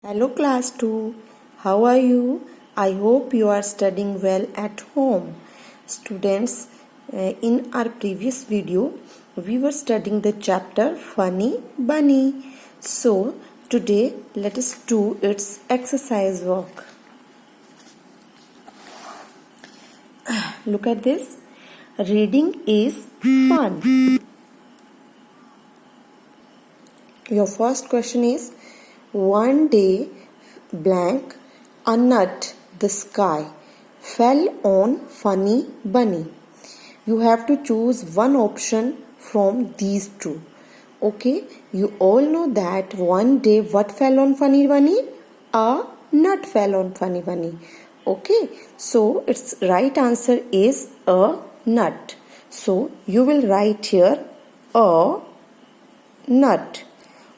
Hello class 2, how are you? I hope you are studying well at home. Students, in our previous video, we were studying the chapter Funny Bunny. So, today let us do its exercise work. Look at this. Reading is fun. Your first question is, one day blank, a nut, the sky, fell on Funny Bunny. You have to choose one option from these two. Okay, you all know that one day what fell on Funny Bunny? A nut fell on Funny Bunny. Okay, so its right answer is a nut. So you will write here a nut.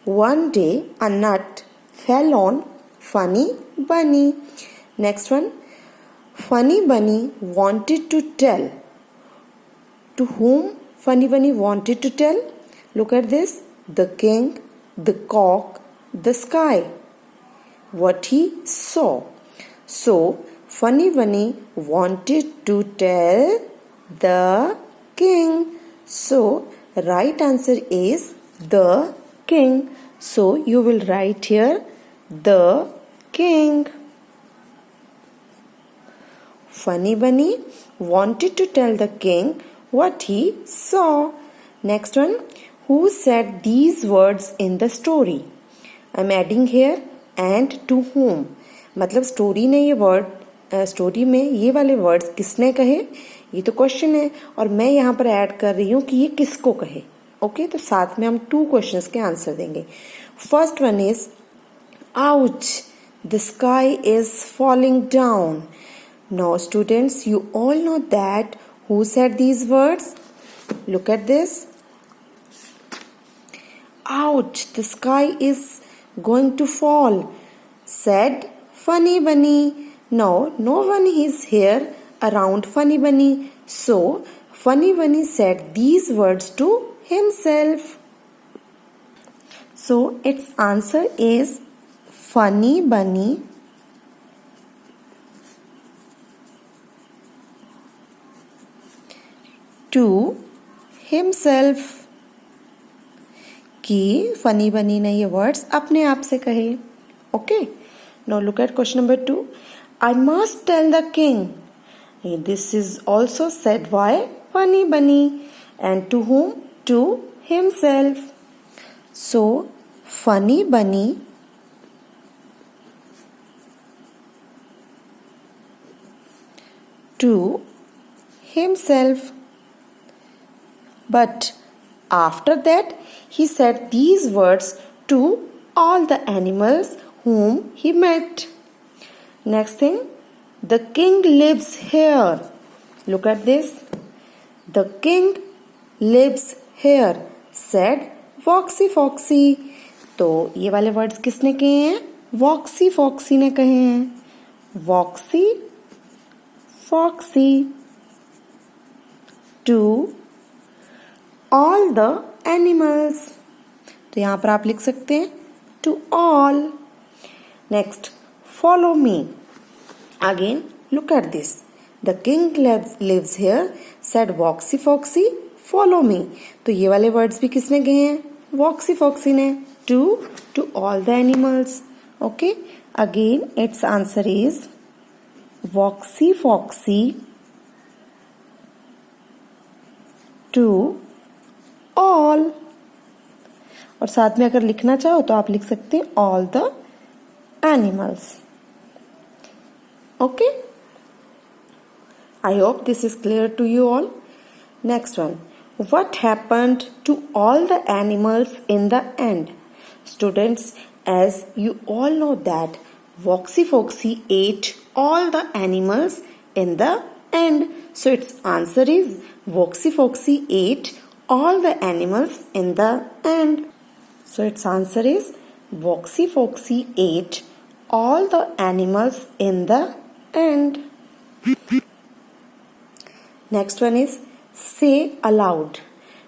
One day a nut fell on Funny Bunny. Next one. Funny Bunny wanted to tell. To whom Funny Bunny wanted to tell? Look at this. The king, the cock, the sky. What he saw. So, Funny Bunny wanted to tell the king. So, right answer is the king. So you will write here the king. Funny Bunny wanted to tell the king what he saw. Next one. Who said these words in the story? I am adding here and to whom. मतलब story ने ये word story में ये वाले words किसने कहे, ये तो क्वेश्चन है और मैं यहाँ पर ऐड कर रही हूँ कि ये किसको कहे. ओके, तो साथ में हम 2 क्वेश्चंस के आंसर देंगे. First one is ouch, the sky is falling down. Now students, you all know that who said these words. Look at this. Ouch, the sky is going to fall, said Funny Bunny. Now no one is here around Funny Bunny, so Funny Bunny said these words to himself. So its answer is Funny Bunny to himself. कि Funny Bunny ने ये words अपने आप से कहे. Okay, now look at question number 2. I must tell the king. This is also said by Funny Bunny. And to whom? To himself. So, Funny Bunny to himself. But after that, he said these words to all the animals whom he met. Next thing, the king lives here. Look at this. The king lives here, said Foxy Foxy. तो ये वाले words किसने कहे हैं? Foxy Foxy ने कहे हैं. Foxy Foxy to all the animals. तो यहाँ पर आप लिख सकते हैं to all. Next, follow me. Again, look at this. The king lives here, said Foxy Foxy, follow me. तो ये वाले वर्ड्स भी किसने कहे हैं? Foxy Foxy ने. To all the animals. Okay. Again, its answer is Foxy Foxy to all. और साथ में अगर लिखना चाहो तो आप लिख सकते हैं all the animals. Okay? I hope this is clear to you all. Next one. What happened to all the animals in the end? Students, as you all know that Foxy Foxy ate all the animals in the end. So its answer is Foxy Foxy ate all the animals in the end. So its answer is Foxy Foxy ate all the animals in the end. Next one is say aloud.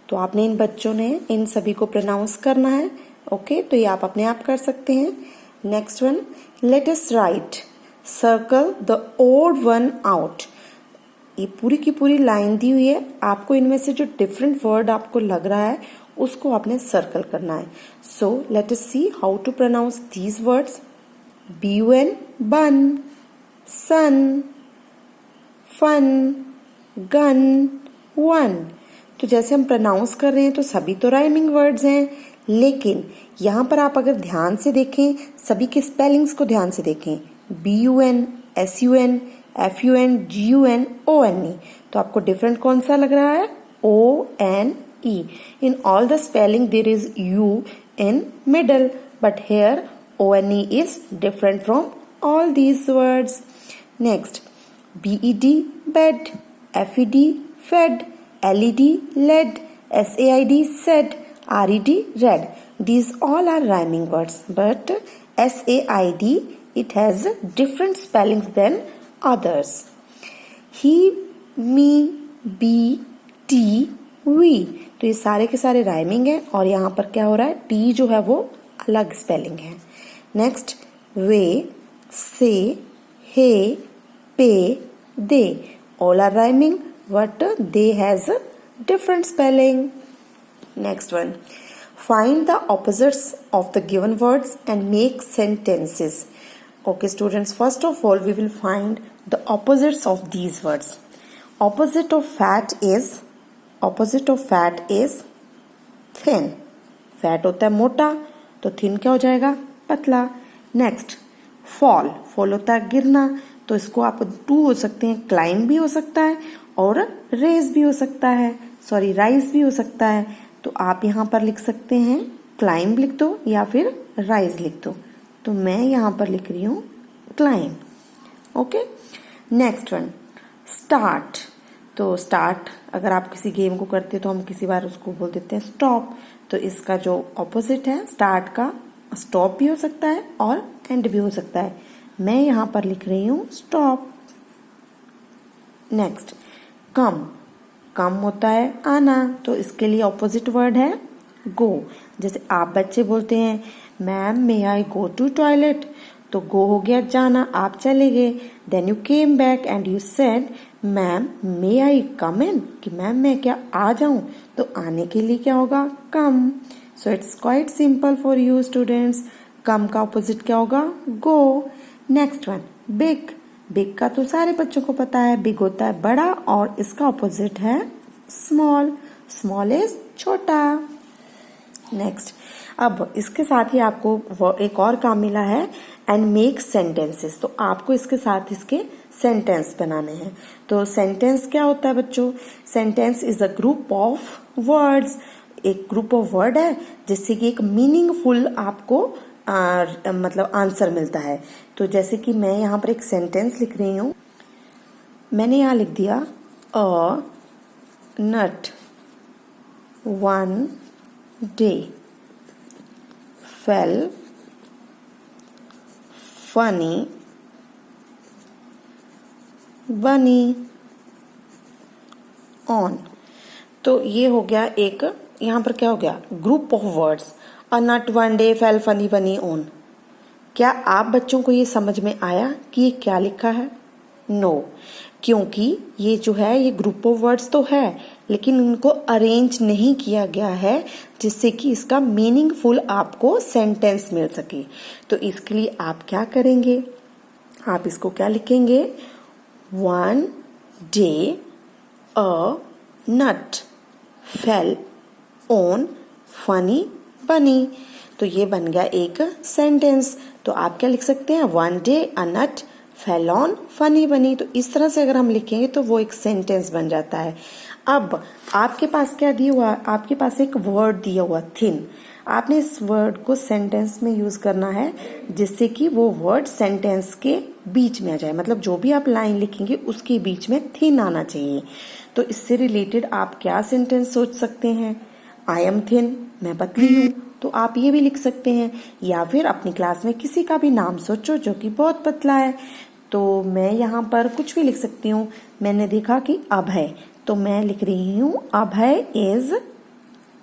तो आपने इन बच्चों ने इन सभी को pronounce करना है. Okay, तो ये आप अपने आप कर सकते हैं. Next one, let us write, circle the odd one out. ये पूरी की पूरी लाइन दी हुई है, आपको इनमें से जो डिफरेंट वर्ड आपको लग रहा है उसको आपने सर्कल करना है। So let us see how to pronounce these words. BUN bun, sun, fun, gun, one. तो जैसे हम प्रोनाउंस कर रहे हैं तो सभी तो राइमिंग वर्ड्स हैं, लेकिन यहाँ पर आप अगर ध्यान से देखें, सभी के स्पेलिंग्स को ध्यान से देखें, BUN, SUN, FUN, GUN, ONE। तो आपको डिफरेंट कौन सा लग रहा है? ONE। In all the spelling there is U in middle, but here ONE is different from all these words. Next, BED bed, FED fed, LED led, SAID said, RED read. These all are rhyming words, but SAID, it has different spellings than others. He, me, be, tea, we। तो ये सारे के सारे rhyming है और यहाँ पर क्या हो रहा है, टी जो है वो अलग स्पेलिंग है। Next, way, say, hey, pay, they, all are rhyming but they has different spelling. Next one, find the opposites of the given words and make sentences. Okay students, first of all we will find the opposites of these words. Opposite of fat is thin. Fat होता है मोटा, तो thin क्या हो जाएगा? पतला। Next, fall होता है गिरना, तो इसको आप टू हो सकते हैं, क्लाइंब भी हो सकता है और रेज भी हो सकता है, राइज भी हो सकता है। तो आप यहाँ पर लिख सकते हैं क्लाइंब लिख दो या फिर राइज लिख दो। तो मैं यहाँ पर लिख रही हूँ climb. Okay, next one, start. तो स्टार्ट अगर आप किसी गेम को करते हैं तो हम किसी बार उसको बोल देते हैं स्टॉप। तो इसका जो ऑपोजिट है स्टार्ट का, स्टॉप भी हो सकता है और एंड भी हो सकता है। मैं यहाँ पर लिख रही हूँ स्टॉप। नेक्स्ट, कम होता है आना, तो इसके लिए ऑपोजिट वर्ड है गो। जैसे आप बच्चे बोलते हैं ma'am may I go to toilet, तो गो हो गया जाना, आप चले गए। Then you came back and you said ma'am may I come in, कि मैम मैं क्या आ जाऊं, तो आने के लिए क्या होगा? Come. So it's quite simple for you students. Come का ऑपोजिट क्या होगा? गो। नेक्स्ट वन, बिग का तो सारे बच्चों को पता है, बिग होता है बड़ा और इसका ऑपोजिट है स्मॉल इज छोटा। नेक्स्ट, अब इसके साथ ही आपको एक और काम मिला है, एंड मेक सेंटेंसेस। तो आपको इसके साथ इसके सेंटेंस बनाने हैं। तो सेंटेंस क्या होता है बच्चों? Sentence is a group of words. एक ग्रुप ऑफ वर्ड है जिससे कि एक मीनिंगफुल आपको मतलब आंसर मिलता है। तो जैसे कि मैं यहाँ पर एक सेंटेंस लिख रही हूँ, मैंने यहाँ लिख दिया a nut one day fell funny bunny on। तो ये हो गया एक, यहाँ पर क्या हो गया? Group of words. A nut one day fell Funny Bunny on. क्या आप बच्चों को ये समझ में आया कि ये क्या लिखा है? नो, क्योंकि ये जो है ये ग्रुप ऑफ वर्ड्स तो है, लेकिन इनको अरेंज नहीं किया गया है जिससे कि इसका मीनिंगफुल आपको सेंटेंस मिल सके। तो इसके लिए आप क्या करेंगे? आप इसको क्या लिखेंगे? One day a nut fell on funny बनी। तो ये बन गया एक सेंटेंस। तो आप क्या लिख सकते हैं? One day a nut fell on funny बनी। तो इस तरह से अगर हम लिखेंगे तो वो एक सेंटेंस बन जाता है। अब आपके पास क्या दिया हुआ? आपके पास एक वर्ड दिया हुआ थिन। आपने इस वर्ड को सेंटेंस में यूज करना है जिससे कि वो वर्ड सेंटेंस के बीच में आ जाए। मतलब जो भी आप लाइन लिखेंगे उसके बीच में थिन आना चाहिए। तो इससे रिलेटेड आप क्या सेंटेंस सोच सकते हैं? आई एम थिन, मैं पतली हूँ, तो आप ये भी लिख सकते हैं। या फिर अपनी क्लास में किसी का भी नाम सोचो जो कि बहुत पतला है। तो मैं यहाँ पर कुछ भी लिख सकती हूँ। मैंने देखा कि अभय, तो मैं लिख रही हूँ अभय इज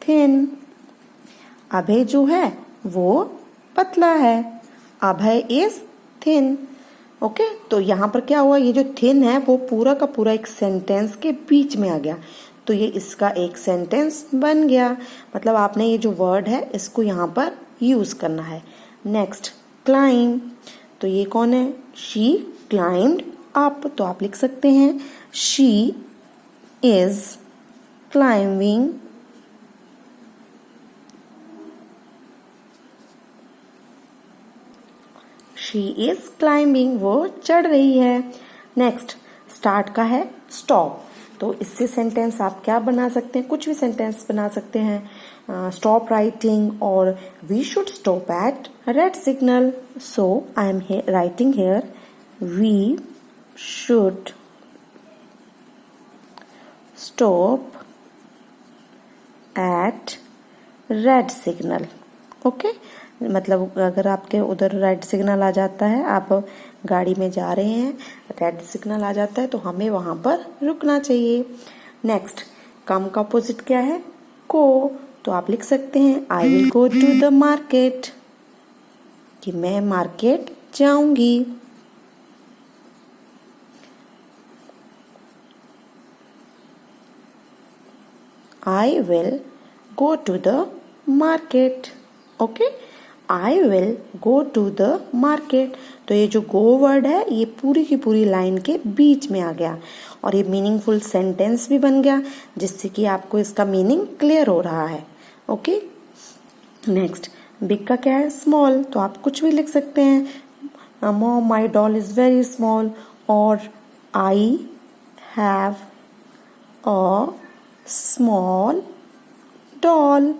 थिन। अभय जो है वो पतला है। अभय इज थिन। ओके, तो यहाँ पर क्या हुआ, ये जो थिन है वो पूरा का पूरा एक सेंटेंस के बीच में आ गया, तो ये इसका एक सेंटेंस बन गया। मतलब आपने ये जो वर्ड है इसको यहाँ पर यूज करना है। नेक्स्ट, क्लाइम, तो ये कौन है, शी क्लाइम्ड अप, तो आप लिख सकते हैं she is climbing she is climbing, वो चढ़ रही है। नेक्स्ट, स्टार्ट का है स्टॉप, तो इससे सेंटेंस आप क्या बना सकते हैं, कुछ भी सेंटेंस बना सकते हैं। स्टॉप राइटिंग और we should stop at red signal, so I am writing here we should stop at red signal. Okay, मतलब अगर आपके उधर रेड सिग्नल आ जाता है, आप गाड़ी में जा रहे हैं, रेड सिग्नल आ जाता है, तो हमें वहां पर रुकना चाहिए। नेक्स्ट, कम का अपोजिट क्या है, को, तो आप लिख सकते हैं I will go to the market, कि मैं मार्केट जाऊंगी। I will go to the market. Okay, I will go to the market, तो ये जो गो वर्ड है ये पूरी की पूरी लाइन के बीच में आ गया और ये मीनिंगफुल सेंटेंस भी बन गया, जिससे कि आपको इसका मीनिंग क्लियर हो रहा है। ओके, नेक्स्ट, बिग का क्या है, स्मॉल, तो आप कुछ भी लिख सकते हैं, mom my doll is very small, और I have a small doll,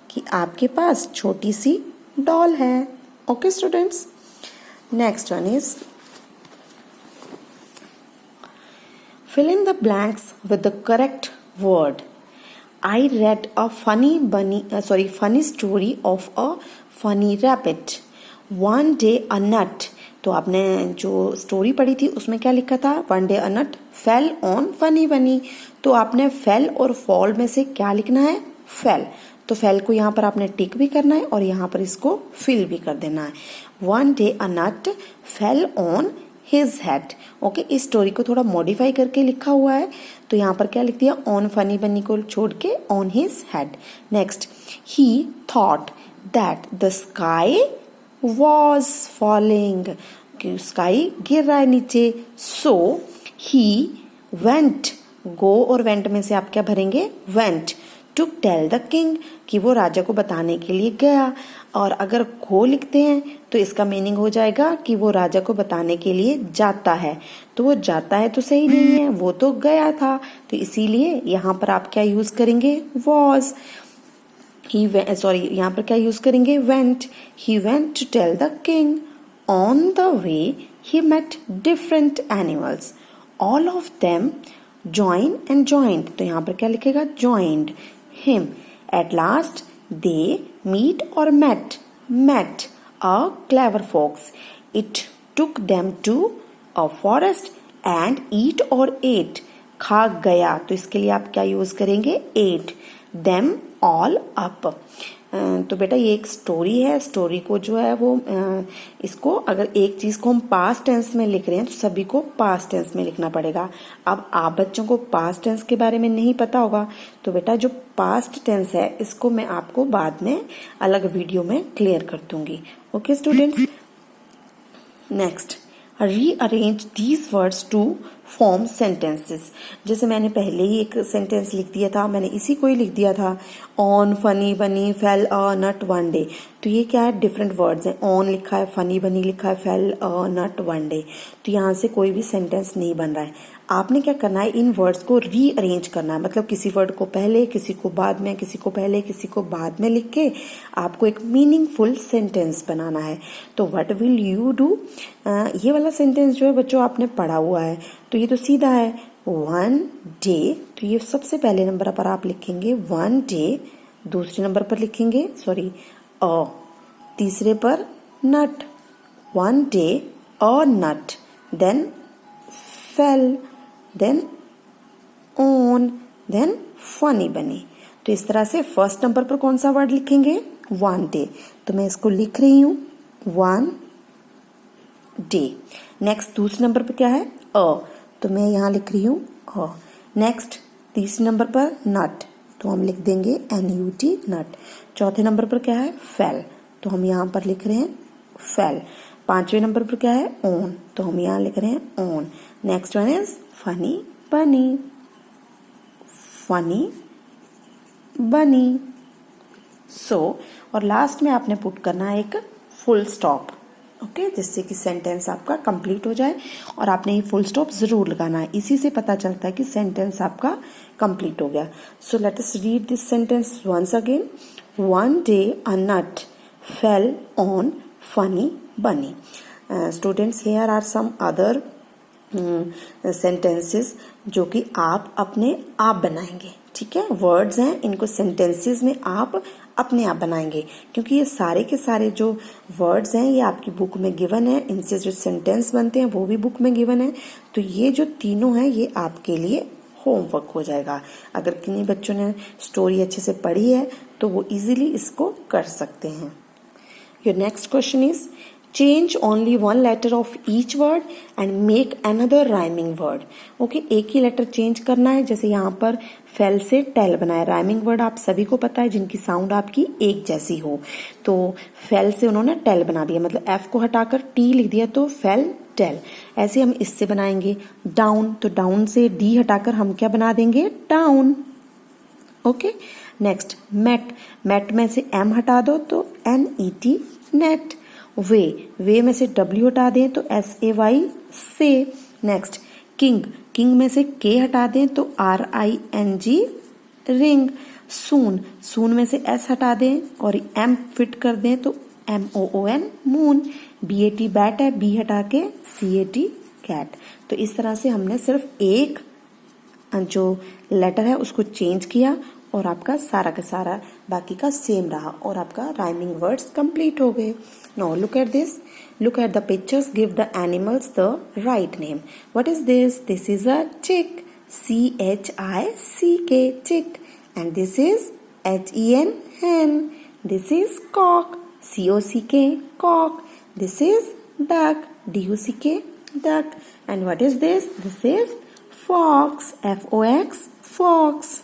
कि आपके पास छोटी सी डॉल है। Okay students, next one is fill in the blanks with the correct word. I read a funny story of a funny rabbit. One day a nut, तो आपने जो story पढ़ी थी उसमें क्या लिखा था, one day a nut fell on funny बनी, तो आपने फेल और फॉल में से क्या लिखना है, फेल, तो फेल को यहाँ पर आपने टिक भी करना है और यहाँ पर इसको फिल भी कर देना है। One day a nut fell on his head. Okay, इस स्टोरी को थोड़ा मॉडिफाई करके लिखा हुआ है, तो यहाँ पर क्या लिख दिया, ऑन फनी बनी को छोड़ के on his head. Next, he thought that the sky was falling, कि स्काई गिर रहा है नीचे, सो ही वेंट, गो और वेंट में से आप क्या भरेंगे, went to tell the king, कि वो राजा को बताने के लिए गया, और अगर गो लिखते हैं तो इसका मीनिंग हो जाएगा कि वो राजा को बताने के लिए जाता है, तो वो जाता है तो सही नहीं है, वो तो गया था, तो इसीलिए यहाँ पर आप क्या यूज करेंगे, वॉज। यहाँ पर क्या यूज करेंगे, went, he went to tell the king, on the way he met different animals, all of them join and joined, तो यहाँ पर क्या लिखेगा, joined him, at last they meet or met a clever fox, it took them to a forest and eat or ate, खा गया, तो इसके लिए आप क्या यूज करेंगे, ate them all up। तो बेटा ये एक स्टोरी है, स्टोरी को जो है वो इसको अगर एक चीज को हम पास्ट टेंस में लिख रहे हैं तो सभी को पास्ट टेंस में लिखना पड़ेगा। अब आप बच्चों को पास्ट टेंस के बारे में नहीं पता होगा, तो बेटा जो पास्ट टेंस है इसको मैं आपको बाद में अलग वीडियो में क्लियर कर दूंगी। Okay students, next, rearrange these words to form sentences. जैसे मैंने पहले ही एक सेंटेंस लिख दिया था, मैंने इसी को ही लिख दिया था, ऑन फनी बनी फेल अ नट वन डे, तो ये क्या है, डिफरेंट वर्ड्स हैं, ऑन लिखा है, फनी बनी लिखा है, फेल अ नट वन डे, तो यहाँ से कोई भी सेंटेंस नहीं बन रहा है। आपने क्या करना है, इन वर्ड्स को रीअरेंज करना है, मतलब किसी वर्ड को पहले, किसी को बाद में, किसी को पहले, किसी को बाद में लिख के आपको एक मीनिंगफुल सेंटेंस बनाना है। तो व्हाट विल यू डू, ये वाला सेंटेंस जो है बच्चों आपने पढ़ा हुआ है, तो ये तो सीधा है, वन डे, तो ये सबसे पहले नंबर पर आप लिखेंगे वन डे, दूसरे नंबर पर लिखेंगे अ, तीसरे पर nut, one day a nut, then fell, then on, then funny बनी। तो इस तरह से फर्स्ट नंबर पर कौन सा वर्ड लिखेंगे, वन डे, तो मैं इसको लिख रही हूं, वन डे। नेक्स्ट दूसरे नंबर पर क्या है, अ, तो मैं यहाँ लिख रही हूँ अ। नेक्स्ट तीसरे नंबर पर नट, तो हम लिख देंगे NUT नट। चौथे नंबर पर क्या है, फेल, तो हम यहाँ पर लिख रहे हैं फेल। पांचवें नंबर पर क्या है, ऑन, तो हम यहाँ लिख रहे हैं on. Next one is funny बनी, फनी बनी। सो और लास्ट में आपने पुट करना है एक फुल स्टॉप, ओके, जिससे कि सेंटेंस आपका कंप्लीट हो जाए। और आपने ये फुल स्टॉप जरूर लगाना है, इसी से पता चलता है कि सेंटेंस आपका कंप्लीट हो गया। So let us read this sentence once again. One day a nut fell on funny bunny. Students, here are some other sentences जो कि आप अपने आप बनाएंगे, ठीक है। वर्ड्स हैं, इनको सेंटेंसेस में आप अपने आप बनाएंगे, क्योंकि ये सारे के सारे जो वर्ड्स हैं ये आपकी बुक में गिवन है, इनसे जो सेंटेंस बनते हैं वो भी बुक में गिवन है। तो ये जो तीनों हैं ये आपके लिए होमवर्क हो जाएगा। अगर किन्हीं बच्चों ने स्टोरी अच्छे से पढ़ी है तो वो इजीली इसको कर सकते हैं। Your next question is change only one letter of each word and make another rhyming word. Okay, एक ही लेटर चेंज करना है। जैसे यहाँ पर फेल से टेल बनाया, राइमिंग वर्ड आप सभी को पता है जिनकी साउंड आपकी एक जैसी हो। तो फेल से उन्होंने टेल बना दिया, मतलब एफ को हटाकर टी लिख दिया तो फेल टेल। ऐसे हम इससे बनाएंगे डाउन, तो डाउन से डी हटाकर हम क्या बना देंगे, down. Okay, next met, met में से एम हटा दो तो NET नेट। वे में से W हटा दें तो SAY से। नेक्स्ट किंग, किंग में से K हटा दें तो RING रिंग। सून, सून में से S हटा दें और M फिट कर दें तो MOON मून। BAT बैट है, B हटा के CAT कैट। तो इस तरह से हमने सिर्फ एक जो लेटर है उसको चेंज किया और आपका सारा का सारा बाकी का सेम रहा और आपका राइमिंग वर्ड्स कंप्लीट हो गए। Now look at this, look at the pictures, give the animals the right name. What is this? This is a chick, CHICK, chick. And this is HEN, hen. This is cock, COCK, cock. This is duck, DUCK, duck. And what is this? This is fox, FOX, fox.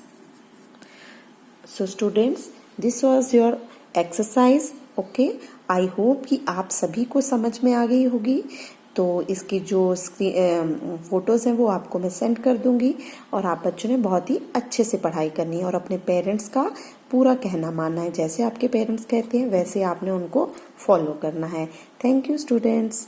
So students, this was your exercise. Okay, I hope कि आप सभी को समझ में आ गई होगी। तो इसकी जो फोटोज़ हैं वो आपको मैं सेंड कर दूंगी और आप बच्चों ने बहुत ही अच्छे से पढ़ाई करनी है और अपने पेरेंट्स का पूरा कहना मानना है। जैसे आपके पेरेंट्स कहते हैं वैसे आपने उनको फॉलो करना है। Thank you students.